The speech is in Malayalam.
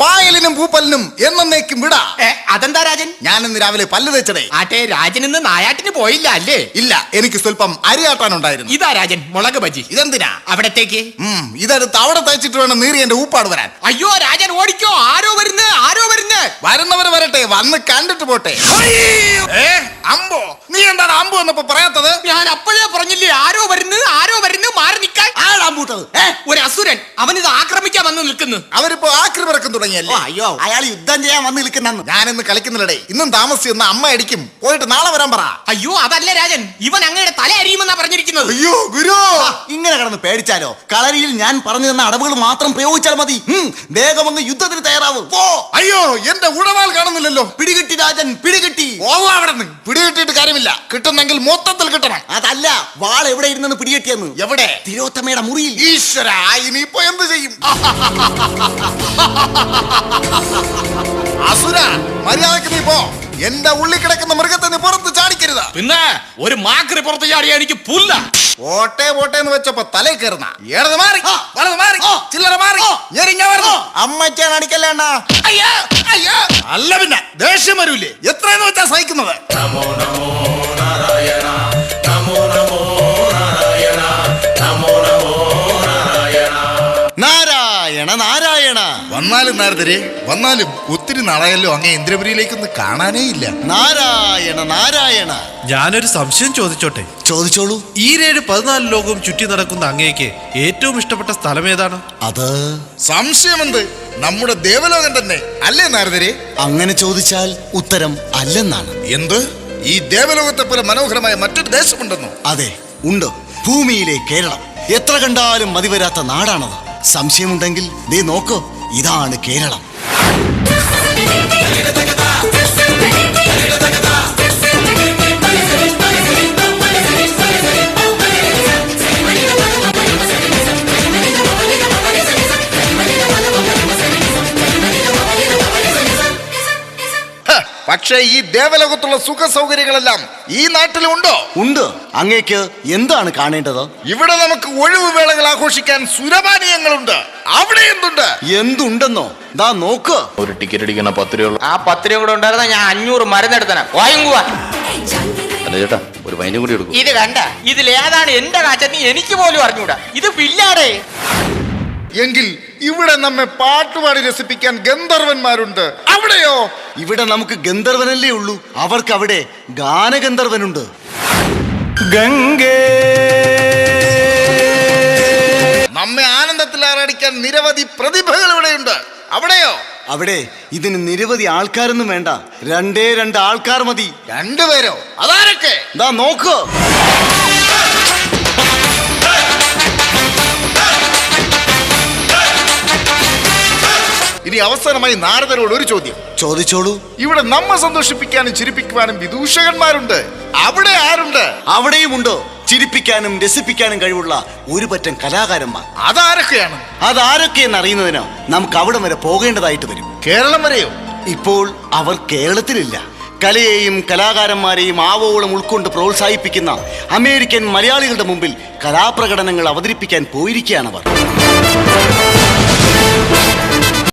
പായലിനും പൂപ്പലിനും എന്നേക്കും വിടാ. അതെന്താ രാജൻ? ഞാൻ ഇന്ന് രാവിലെ പല്ല് തേച്ചടേ. ആട്ടെ, രാജൻ ഇന്ന് നായാട്ടിന് പോയില്ല അല്ലേ? ഇല്ല, എനിക്ക് സ്വല്പം അരിയാട്ടാനുണ്ടായിരുന്നു. ഇതാ രാജൻ മുളക് ബജി. ഇതെന്തിനാ? അവിടത്തേക്ക്. ഇതെടുത്ത് അവിടെ തേച്ചിട്ട് വേണം നീറി എന്റെ ഊപ്പാട് വരാൻ. അയ്യോ രാജൻ ഓടിക്കോ, ആരോ വരുന്നു, ആരോ വരുന്നു. വരുന്നവർ വരട്ടെ, വന്ന് കണ്ടിട്ട് പോട്ടെ. അമ്പോ, നീ എന്താണ് അമ്പോ എന്നപ്പോ പറയാത്തത്? ഞാൻ അപ്പോഴേ പറഞ്ഞില്ലേ ആരോ വരുന്നു, ആരോ വരുന്നു, മാറി നിൽക്കാൻ. ആളാമ്പൂട്ടത് ഒരു അസുരൻ, അവനിത് ആക്രമിക്കാൻ വന്ന് നിൽക്കുന്നു. അവരിപ്പോ ആക്രമിറക്കം തുടങ്ങിയല്ലേ? അയ്യോ, അയാൾ യുദ്ധം ചെയ്യാൻ വന്ന് നിൽക്കുന്ന. ഞാനിന്ന് കളിക്കുന്നില്ലടേ. ഇന്നും താമസിച്ചെന്ന അമ്മ അടിക്കും. പോയിട്ട് നാളെ വരാൻ പറ. അയ്യോ അതല്ല രാജൻ, ഇവൻ അങ്ങയുടെ തല അരിയുമെന്നാ പറഞ്ഞിരിക്കുന്നത്. അയ്യോ ഗുരു, ഇങ്ങനെ കിടന്ന് പേടിച്ചാലോ? കളരിയിൽ ഞാൻ പറഞ്ഞു തന്ന അടവുകൾ മാത്രം പ്രയോഗിച്ചാൽ മതി. വേഗം ഒന്ന് യുദ്ധത്തിന് തയ്യാറാവും. അയ്യോ, എന്റെ ഉടവാൾ കാണുന്നില്ലല്ലോ. പിടികിട്ടി രാജൻ, പിടികിട്ടി. അവിടെ നിന്ന് പിടികിട്ടിട്ട് കാര്യമില്ല. കിട്ടുന്നെങ്കിൽ മൊത്തത്തിൽ കിട്ടണം. അതല്ല, വാൾ എവിടെ ഇരുന്നെന്ന് പിടികിട്ടിയെന്ന്. എവിടെ? തിരോത്തമയുടെ മുറിയിൽ. ഈശ്വര, ഇനിയിപ്പോ എന്ത് ചെയ്യും? അസുര, മര്യാദക്ക് നീ പോ. എന്റെ ഉള്ളിൽ കിടക്കുന്ന മൃഗത്തെ നീ പുറത്ത് ചാടിക്കരുത്. പിന്നെ ഒരു മാക്രി പുറത്ത് ചാടിയാ എനിക്ക് പുല്ല. ഓട്ടെ ഓട്ടെ എന്ന് വെച്ചപ്പോ തലേ കയറുന്ന. ഇടത് മാറി, വലത് മാറി, ചില്ലറ മാറി, അമ്മച്ചാൻ അടിക്കല്ലേണ്ട. അയ്യോ അയ്യോ. അല്ല പിന്നെ ദേഷ്യം വരൂലേ? എത്രയെന്ന് വെച്ചാ സഹിക്കുന്നത്? നമോ നമോ നാരായണ, നമോ നമോ നാരായണ, നമോ നമോ നാരായണ. നാരായണ നാരായണ. വന്നാലും നാരദരെ, വന്നാലും ഒത്തിരി നാളായല്ലോ അങ്ങേ ഇന്ദ്രപുരിയിലേക്കൊന്ന് കാണാനേ ഇല്ല. നാരായണ നാരായണ. ഞാനൊരു സംശയം ചോദിച്ചോട്ടെ? ചോദിച്ചോളൂ. ഈ 14 ലോകവും ചുറ്റി നടക്കുന്ന അങ്ങേക്ക് ഏറ്റവും ഇഷ്ടപ്പെട്ട സ്ഥലം ഏതാണ്? അത് സംശയമെന്ത്? നമ്മുടെ ദേവലോകം തന്നെ അല്ലേ നാരദരെ? അങ്ങനെ ചോദിച്ചാൽ ഉത്തരം അല്ലെന്നാണ്. എന്ത്? ഈ ദേവലോകത്തെ പോലെ മനോഹരമായ മറ്റൊരു ദേശമുണ്ടെന്നോ? അതെ, ഉണ്ട്. ഭൂമിയിലെ കേരളം. എത്ര കണ്ടാലും മതിവരാത്ത നാടാണത്. സംശയമുണ്ടെങ്കിൽ ദേ നോക്കൂ, ഇതാണ് കേരളം. പക്ഷേ ഈ ദേവലോകത്തുള്ള സുഖ സൗകര്യങ്ങളെല്ലാം ഈ നാട്ടിലുണ്ടോ? ഉണ്ട്. അങ്ങേക്ക് എന്താണ് കാണേണ്ടത്? ഇവിടെ നമുക്ക് ഒഴിവുവേളകൾ ആഘോഷിക്കാൻ സുരപാനീയങ്ങളുണ്ട്. അവിടെ എന്തുണ്ട്? എന്തുണ്ടെന്നോ? ദാ നോക്ക്. ഒരു ടിക്കറ്റ് അടിക്കുന്ന 10 രൂപ. ആ 10 രൂപ കൂടെ ഉണ്ടായിരുന്ന ഞാൻ 500 മരുന്നെടുത്തന. വാങ്ങുക. അല്ല ചേട്ടാ, ഒരു വൈനും കൂടി എടുക്കും. ഇത് കണ്ട, ഇതിലേതാണ് എന്റെ കാച്ചെന്ന് എനിക്ക് പോലും അറിഞ്ഞൂടാ. ഇത് പില്ലാടേ. എങ്കിൽ ഇവിടെ നമ്മെ പാട്ടുപാടി രസിപ്പിക്കാൻ ഗന്ധർവന്മാരുണ്ട്. അവിടെയോ? ഇവിടെ നമുക്ക് ഗന്ധർവനല്ലേ ഉള്ളൂ. അവർക്ക് അവിടെ ഗാനഗന്ധർവനുണ്ട്. ഗംഗേ. നമ്മെ ആനന്ദത്തിൽ ആറാടിക്കാൻ നിരവധി പ്രതിഭകൾ ഇവിടെയുണ്ട്. അവിടെയോ? അവിടെ ഇതിന് നിരവധി ആൾക്കാരൊന്നും വേണ്ട. 2 ആൾക്കാർ മതി. 2 പേരോ? അതാരൊക്കെ? ദാ നോക്ക്. ഇനി അവസാനമായി നാരദരോട് ഒരു ചോദ്യം. ചോദിച്ചോളൂ. ഇവിടെ നമ്മെ സന്തോഷിപ്പിക്കാനും ചിരിപ്പിക്കുവാനും വിദൂഷകന്മാരുണ്ട്. അവിടെ ആരുണ്ട്? അവിടെയുമുണ്ട് ചിരിപ്പിക്കാനും രസിപ്പിക്കാനും കഴിവുള്ള ഒരു പറ്റം കലാകാരന്മാർ. അതാരൊക്കെയാണ്? അതാരൊക്കെയെന്ന് അറിയുന്നതിന് നമുക്ക് അവിടെ വരെ പോകേണ്ടതായിട്ട് വരും. കേരളം വരെയോ? ഇപ്പോൾ അവർ കേരളത്തിലില്ല. കലയെയും കലാകാരന്മാരെയും ആവോളം ഉൾക്കൊണ്ട് പ്രോത്സാഹിപ്പിക്കുന്ന അമേരിക്കൻ മലയാളികളുടെ മുമ്പിൽ കലാപ്രകടനങ്ങൾ അവതരിപ്പിക്കാൻ പോയിരിക്കുകയാണവർ.